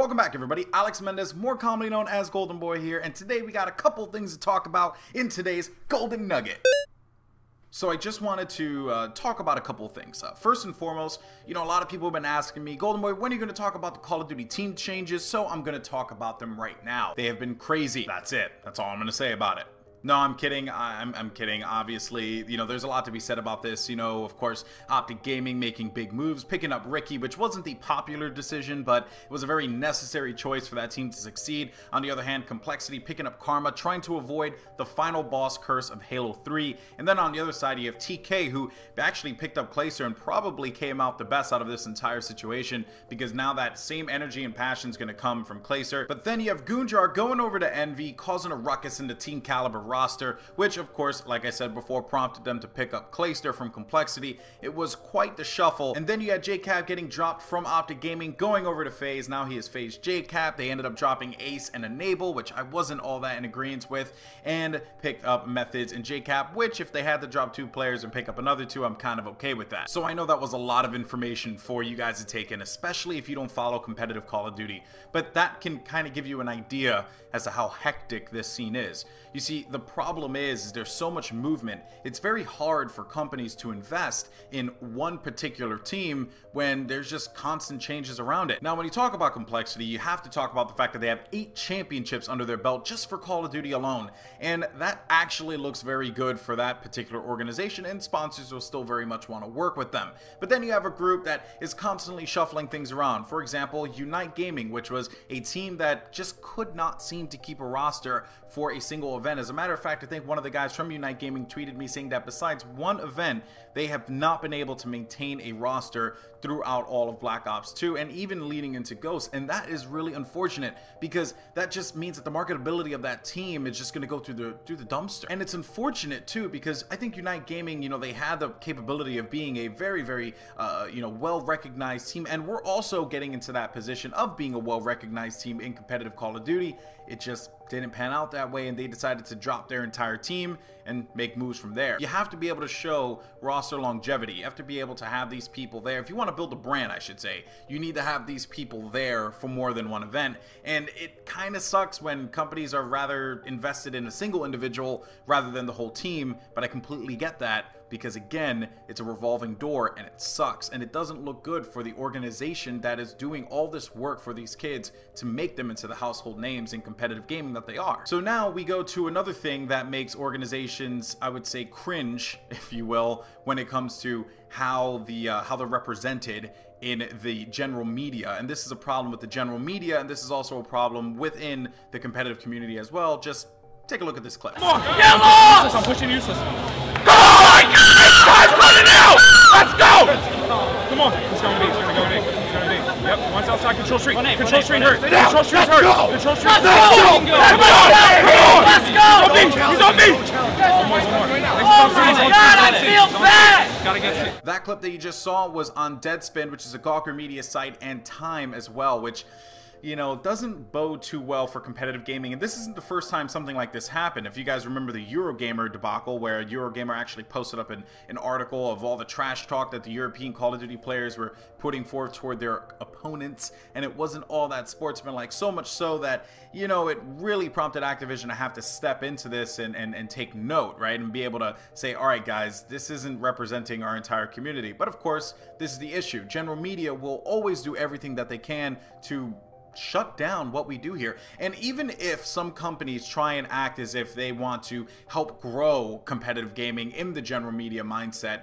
Welcome back, everybody. Alex Mendez, more commonly known as Golden Boy here, and today we got a couple things to talk about in today's Golden Nugget. So I just wanted to talk about a couple of things. First and foremost, a lot of people have been asking me, Golden Boy, when are you going to talk about the Call of Duty team changes? So I'm going to talk about them right now. They have been crazy. That's it. That's all I'm going to say about it. No, I'm kidding. I'm kidding. Obviously, there's a lot to be said about this. Of course, Optic Gaming making big moves, picking up Ricky, which wasn't the popular decision, but it was a very necessary choice for that team to succeed. On the other hand, Complexity picking up Karma, trying to avoid the final boss curse of Halo 3. And then on the other side, you have TK, who actually picked up Clayster and probably came out the best out of this entire situation, because now that same energy and passion is going to come from Clayster. But then you have Goonjar going over to Envy, causing a ruckus in the Team Caliber roster, which of course, like I said before, prompted them to pick up Clayster from Complexity. It was quite the shuffle. And then you had JCap getting dropped from Optic Gaming, going over to FaZe. Now he is FaZe JCap. They ended up dropping Ace and Enable, which I wasn't all that in agreement with, and picked up Methods and JCap, which if they had to drop 2 players and pick up another 2, I'm kind of okay with that. So I know that was a lot of information for you guys to take in, especially if you don't follow competitive Call of Duty, but that can kind of give you an idea as to how hectic this scene is. You see, the problem is there's so much movement. It's very hard for companies to invest in one particular team when there's just constant changes around it. Now, when you talk about Complexity, you have to talk about the fact that they have 8 championships under their belt just for Call of Duty alone, and that actually looks very good for that particular organization, and sponsors will still very much want to work with them. But then you have a group that is constantly shuffling things around. For example, Unite Gaming, which was a team that just could not seem to keep a roster for a single event. As a matter of fact, I think one of the guys from Unite Gaming tweeted me saying that besides one event, they have not been able to maintain a roster throughout all of Black Ops 2 and even leading into Ghost. And that is really unfortunate, because that just means that the marketability of that team is just going to go through the dumpster. And it's unfortunate too, because I think Unite Gaming, they had the capability of being a very, very well-recognized team, and we're also getting into that position of being a well-recognized team in competitive Call of Duty. It just didn't pan out that way, and they decided to drop their entire team and make moves from there. You have to be able to show roster longevity. You have to be able to have these people there. If you want to build a brand, I should say, you need to have these people there for more than one event. And it kind of sucks when companies are rather invested in a single individual rather than the whole team, but I completely get that, because again, it's a revolving door and it sucks, and it doesn't look good for the organization that is doing all this work for these kids to make them into the household names in competitive gaming that they are. So now we go to another thing that makes organizations, I would say, cringe, if you will, when it comes to how they're represented in the general media. And this is a problem with the general media, and this is also a problem within the competitive community as well. Just take a look at this clip. Come on, useless, I'm pushing useless. Come on, guys, running out! Let's go! Come on, he's going to be, he's going to go in, he's going to be. Yep, one's outside control street. Control street hurt. Control street's hurt. Control street's hurt. Come on! Let's go! He's on me! One more. God, I feel bad! Gotta get it. That clip that you just saw was on Deadspin, which is a Gawker Media site, and Time as well, which doesn't bode too well for competitive gaming. And this isn't the first time something like this happened. If you guys remember the Eurogamer debacle, where Eurogamer actually posted up an article of all the trash talk that the European Call of Duty players were putting forth toward their opponents, and it wasn't all that sportsmanlike, so much so that, it really prompted Activision to have to step into this and take note, right? And be able to say, all right, guys, this isn't representing our entire community. But of course, this is the issue. General media will always do everything that they can to shut down what we do here. And even if some companies try and act as if they want to help grow competitive gaming in the general media mindset,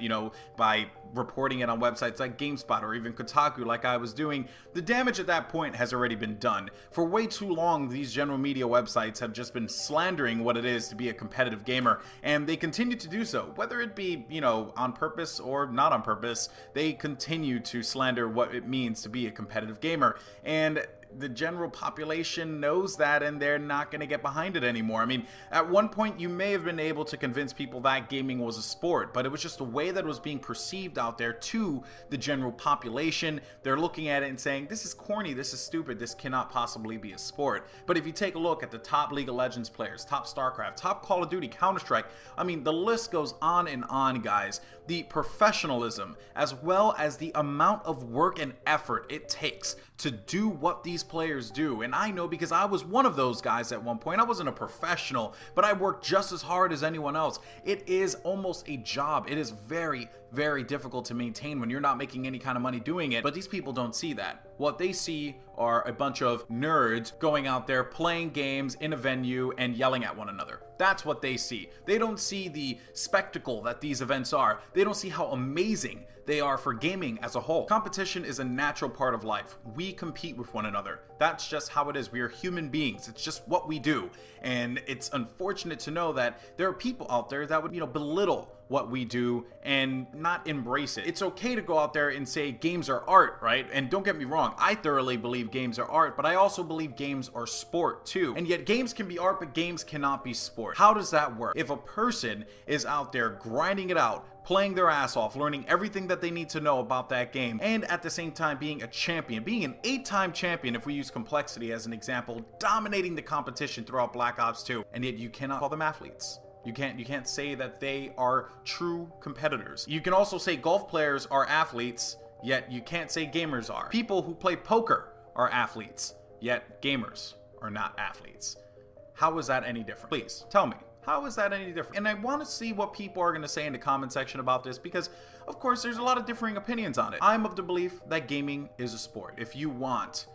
by reporting it on websites like GameSpot or even Kotaku like I was doing, the damage at that point has already been done. For way too long, these general media websites have just been slandering what it is to be a competitive gamer, and they continue to do so. Whether it be, on purpose or not on purpose, they continue to slander what it means to be a competitive gamer. And the general population knows that, and they're not going to get behind it anymore. I mean, at one point you may have been able to convince people that gaming was a sport, but it was just the way that it was being perceived out there to the general population. They're looking at it and saying, this is corny, this is stupid, this cannot possibly be a sport. But if you take a look at the top League of Legends players, top StarCraft, top Call of Duty, Counter-Strike, I mean, the list goes on and on, guys. The professionalism, as well as the amount of work and effort it takes to do what these players do. And I know because I was one of those guys at one point. I wasn't a professional, but I worked just as hard as anyone else. It is almost a job. It is very, very difficult to maintain when you're not making any kind of money doing it. But these people don't see that. What they see are a bunch of nerds going out there playing games in a venue and yelling at one another. That's what they see. They don't see the spectacle that these events are. They don't see how amazing they are for gaming as a whole. Competition is a natural part of life. We compete with one another. That's just how it is. We are human beings. It's just what we do. And it's unfortunate to know that there are people out there that would, belittle what we do and not embrace it. It's okay to go out there and say games are art, right? And don't get me wrong, I thoroughly believe games are art, but I also believe games are sport too. And yet games can be art, but games cannot be sport. How does that work? If a person is out there grinding it out, playing their ass off, learning everything that they need to know about that game, and at the same time being a champion, being an 8-time champion, if we use complexity as an example, dominating the competition throughout Black Ops 2, and yet you cannot call them athletes. You can't say that they are true competitors. You can also say golf players are athletes, yet you can't say gamers are. People who play poker are athletes, yet gamers are not athletes. How is that any different? Please tell me. How is that any different? And I want to see what people are going to say in the comment section about this because, of course, there's a lot of differing opinions on it. I'm of the belief that gaming is a sport. If you want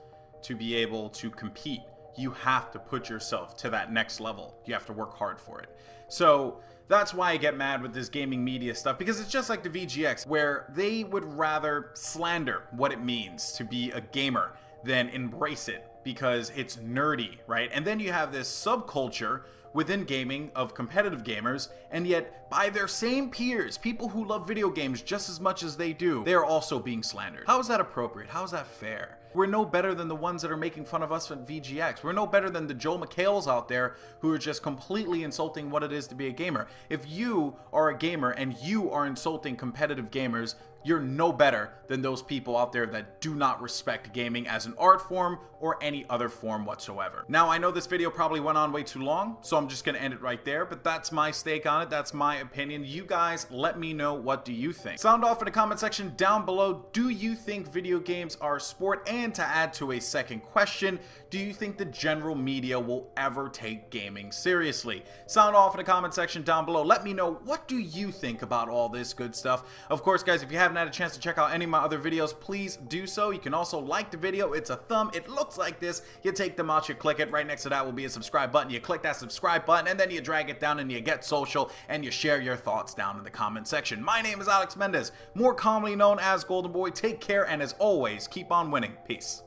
to be able to compete, you have to put yourself to that next level. You have to work hard for it. So that's why I get mad with this gaming media stuff, because it's just like the VGX, where they would rather slander what it means to be a gamer than embrace it because it's nerdy, right? And then you have this subculture within gaming of competitive gamers, and yet by their same peers, people who love video games just as much as they do, they are also being slandered. How is that appropriate? How is that fair? We're no better than the ones that are making fun of us at VGX. We're no better than the Joel McHale's out there who are just completely insulting what it is to be a gamer. If you are a gamer and you are insulting competitive gamers, you're no better than those people out there that do not respect gaming as an art form or any other form whatsoever. Now, I know this video probably went on way too long, so I'm just gonna end it right there, but that's my stake on it. That's my opinion. You guys, let me know, what do you think? Sound off in the comment section down below. Do you think video games are a sport? And to add to a second question, do you think the general media will ever take gaming seriously? Sound off in the comment section down below. Let me know, what do you think about all this good stuff? Of course, guys, if you haven't had a chance to check out any of my other videos, please do so. You can also like the video. It's a thumb. It looks like this. You take the mouse, you click it. Right next to that will be a subscribe button. You click that subscribe button, and then you drag it down and you get social, and you share your thoughts down in the comment section. My name is Alex Mendez, more commonly known as Golden Boy. Take care, and as always, keep on winning. Peace.